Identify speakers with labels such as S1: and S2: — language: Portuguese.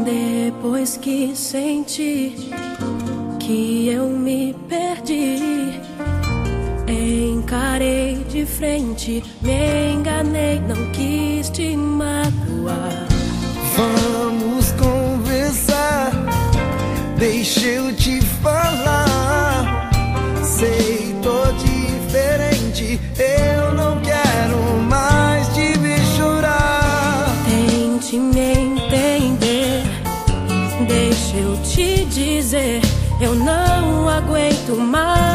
S1: Depois que senti que eu me perdi, encarei de frente, me enganei, não quis te magoar.
S2: Vamos conversar, deixa eu te falar. Sei, tô diferente, eu não quero mais te ver chorar.
S1: Tente me entender, deixa eu te dizer, eu não aguento mais.